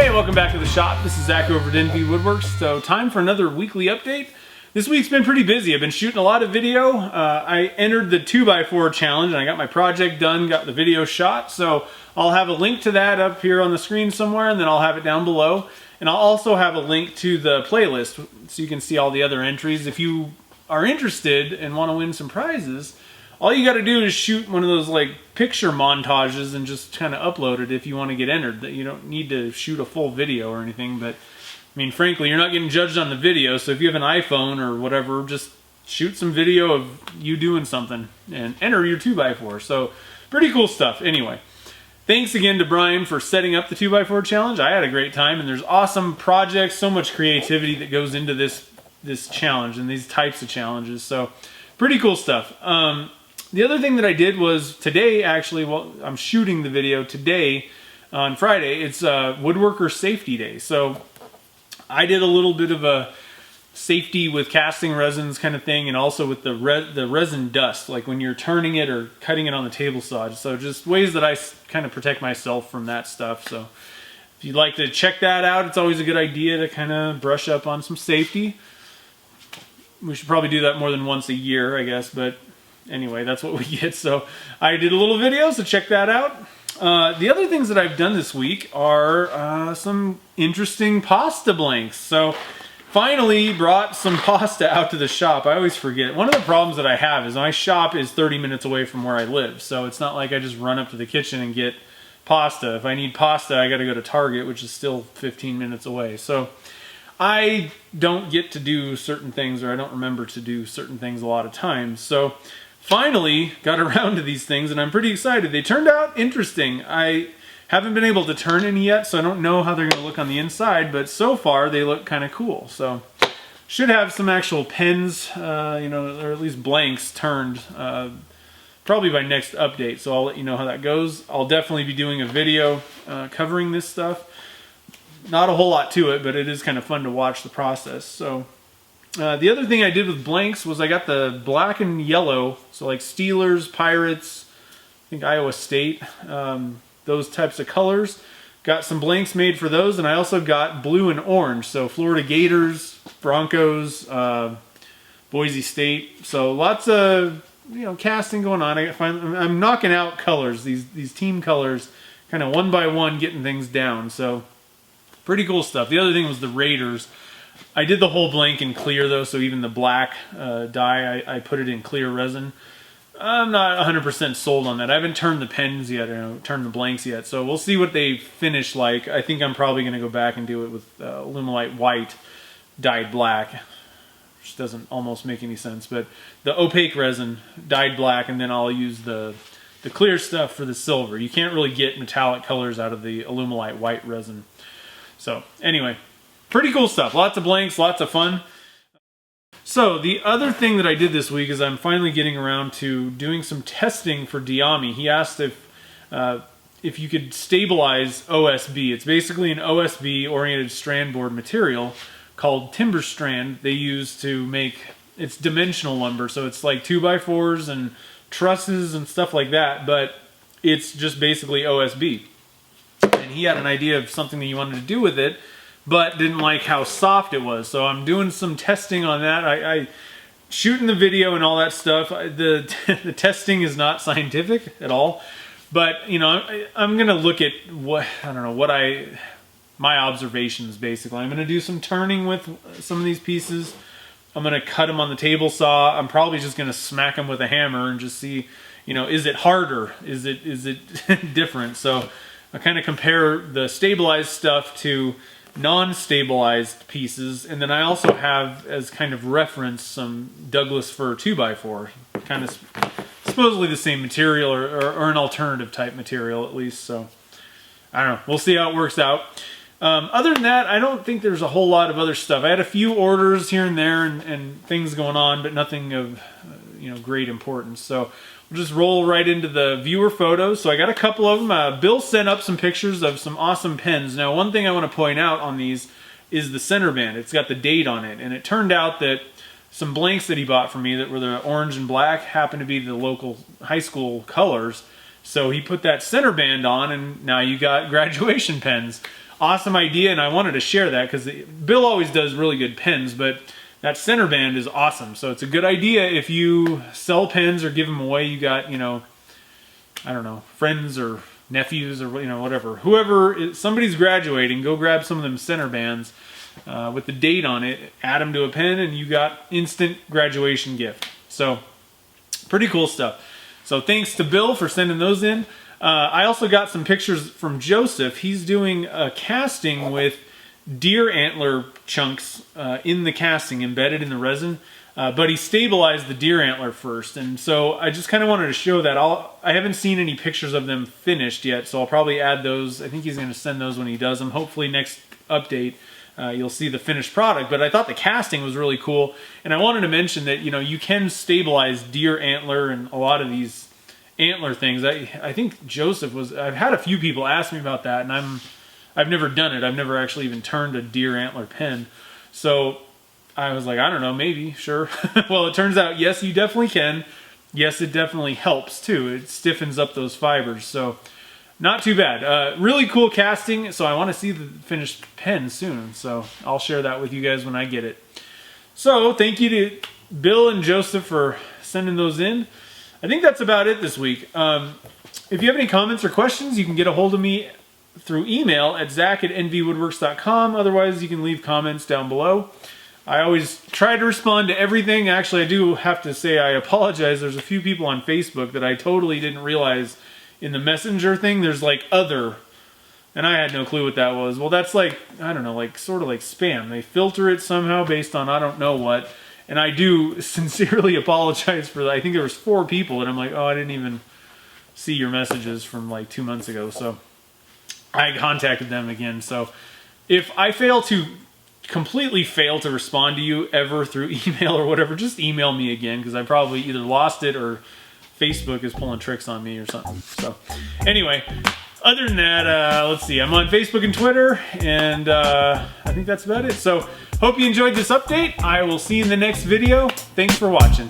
Hey, welcome back to the shop. This is Zach over at Woodworks. So time for another weekly update. This week's been pretty busy. I've been shooting a lot of video. I entered the 2x4 challenge and I got my project done, got the video shot. So I'll have a link to that up here on the screen somewhere, and then I'll have it down below. And I'll also have a link to the playlist so you can see all the other entries. If you are interested and want to win some prizes, all you got to do is shoot one of those like picture montages and just kind of upload it if you want to get entered. You don't need to shoot a full video or anything, but I mean, frankly, you're not getting judged on the video, so if you have an iPhone or whatever, just shoot some video of you doing something and enter your 2x4. So pretty cool stuff. Anyway, thanks again to Brian for setting up the 2x4 challenge. I had a great time, and there's awesome projects, so much creativity that goes into this challenge and these types of challenges. So pretty cool stuff. The other thing that I did was today, actually, well, I'm shooting the video today on Friday. It's Woodworker Safety Day. So I did a little bit of a safety with casting resins kind of thing, and also with the resin dust, like when you're turning it or cutting it on the table saw. So just ways that I kind of protect myself from that stuff. So if you'd like to check that out, it's always a good idea to kind of brush up on some safety. We should probably do that more than once a year, I guess, but anyway, that's what we get. So I did a little video, so check that out. The other things that I've done this week are some interesting pasta blanks. So finally brought some pasta out to the shop. I always forget. One of the problems that I have is my shop is 30 minutes away from where I live. So it's not like I just run up to the kitchen and get pasta. If I need pasta, I got to go to Target, which is still 15 minutes away. So I don't get to do certain things, or I don't remember to do certain things a lot of times. So finally got around to these things, and I'm pretty excited. They turned out interesting. I haven't been able to turn any yet, so I don't know how they're going to look on the inside, but so far they look kind of cool. So should have some actual pens, you know, or at least blanks turned probably by next update. So I'll let you know how that goes. I'll definitely be doing a video covering this stuff. Not a whole lot to it, but it is kind of fun to watch the process. So the other thing I did with blanks was I got the black and yellow, so like Steelers, Pirates, I think Iowa State, those types of colors. Got some blanks made for those, and I also got blue and orange, so Florida Gators, Broncos, Boise State. So lots of, you know, casting going on. I'm knocking out colors, these team colors, kind of one by one, getting things down. So pretty cool stuff. The other thing was the Raiders. I did the whole blank in clear though, so even the black dye, I put it in clear resin. I'm not 100% sold on that. I haven't turned the pens yet, or turned the blanks yet, so we'll see what they finish like. I think I'm probably going to go back and do it with Alumilite white dyed black, which doesn't almost make any sense, but the opaque resin dyed black, and then I'll use the clear stuff for the silver. You can't really get metallic colors out of the Alumilite white resin. So anyway, pretty cool stuff. Lots of blanks, lots of fun. So the other thing that I did this week is I'm finally getting around to doing some testing for Diami. He asked if you could stabilize OSB. It's basically an OSB oriented strand board material called timber strand. They use to make, it's dimensional lumber, so it's like 2x4s and trusses and stuff like that, but it's just basically OSB. And he had an idea of something that he wanted to do with it, but didn't like how soft it was. So I'm doing some testing on that. I shooting the video and all that stuff. The testing is not scientific at all, but you know, I'm gonna look at what, I don't know, my observations basically. I'm gonna do some turning with some of these pieces. I'm gonna cut them on the table saw. I'm probably just gonna smack them with a hammer and just see, you know, is it harder? Is it different? So I kind of compare the stabilized stuff to non-stabilized pieces, and then I also have as kind of reference some Douglas fir 2x4, kind of supposedly the same material, or an alternative type material at least. So I don't know, we'll see how it works out. Other than that, I don't think there's a whole lot of other stuff. I had a few orders here and there and things going on, but nothing of you know, great importance. So we'll just roll right into the viewer photos. So I got a couple of them. Bill sent up some pictures of some awesome pens. Now, one thing I want to point out on these is the center band. It's got the date on it, and it turned out that some blanks that he bought for me that were the orange and black happened to be the local high school colors. So he put that center band on, and now you got graduation pens. awesome idea, and I wanted to share that because Bill always does really good pens, but that center band is awesome. So it's a good idea if you sell pens or give them away. You got, you know, I don't know, friends or nephews or, you know, whatever. Whoever, somebody's graduating, go grab some of them center bands with the date on it, add them to a pen, and you got instant graduation gift. So pretty cool stuff. So thanks to Bill for sending those in. I also got some pictures from Joseph. He's doing a casting with deer antler chunks in the casting, embedded in the resin, but he stabilized the deer antler first, and so I just kind of wanted to show that. I haven't seen any pictures of them finished yet, so I'll probably add those. I think he's going to send those when he does them. Hopefully next update you'll see the finished product, but I thought the casting was really cool, and I wanted to mention that, you know, you can stabilize deer antler and a lot of these antler things. I think Joseph was, I've had a few people ask me about that, and I've never done it. I've never actually even turned a deer antler pen. So I was like, I don't know, maybe, sure. Well, it turns out, yes, you definitely can. Yes, it definitely helps too. It stiffens up those fibers. So not too bad. Really cool casting. So I want to see the finished pen soon. So I'll share that with you guys when I get it. So thank you to Bill and Joseph for sending those in. I think that's about it this week. If you have any comments or questions, you can get a hold of me through email at zach@nvwoodworks.com. Otherwise, you can leave comments down below. I always try to respond to everything. Actually, I do have to say I apologize. There's a few people on Facebook that I totally didn't realize in the messenger thing, there's like other, and I had no clue what that was. Well, that's like, I don't know, like sort of like spam. They filter it somehow based on I don't know what. And I do sincerely apologize for that. I think there was 4 people, and I'm like, oh, I didn't even see your messages from like 2 months ago. So I contacted them again. So if I completely fail to respond to you ever through email or whatever, just email me again, because I probably either lost it or Facebook is pulling tricks on me or something. So anyway, other than that, let's see. I'm on Facebook and Twitter, and I think that's about it. So hope you enjoyed this update. I will see you in the next video. Thanks for watching.